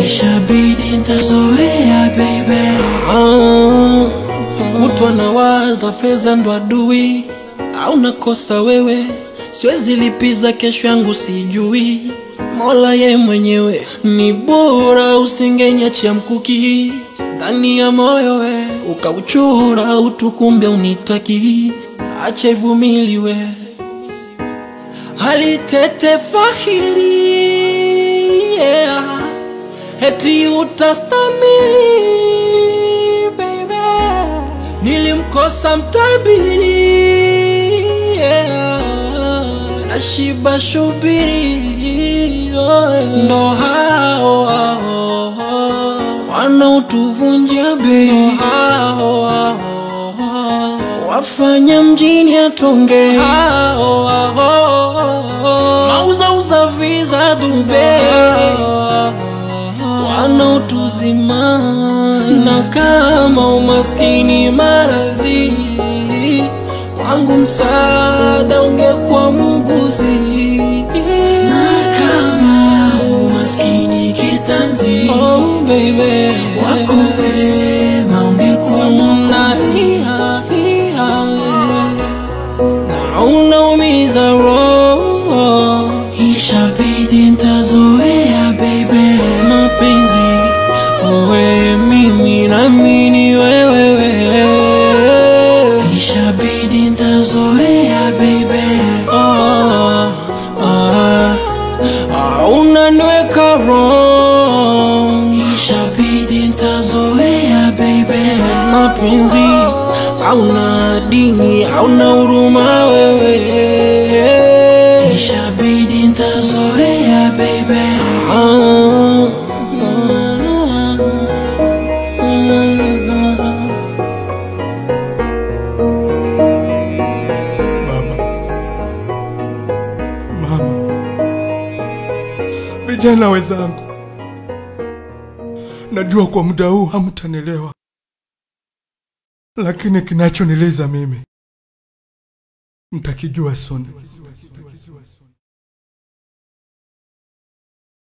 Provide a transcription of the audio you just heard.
Ishabidi nitazoea baby. Kutwa nawaza fedha ndo adui, au nakosa wewe siwezi lipiza kesho yangu sijui. Mola ye mwenyewe ni bora, usingeniachia mkuki ndani ya moyo we ukauchora utukumbe unitaki. Acha ivumiliwe hali tete fahiri, yeah. Eti utastamili baby, nilimkosa mtabiri, yeah. Nashiba shubiri, ndo hao wanaotuvunja bei, wafanya mjini atonge, mauza visa Dubai, wanaotuzima. Na kama umaskini maradhi, kwangu msaada ungekuwa muuguzi. Na kama umaskini kitanzi, oh baby, wako wema ungekuwa muuguzi. Na unaumiza roho, ishabidi nitazoea baby. mapenzi wewe mimi nami ni wewe, ishabidi nitazoea baby. Unaniweka wrong, ishabidi nitazoea baby. mapenzi hauna dini hauna huruma wewe, ishabidi nitazoea baby. Mama, vijana wenzangu, najua kwa muda huu hamtanielewa, lakini kinachoniliza mimi mtakijua soon.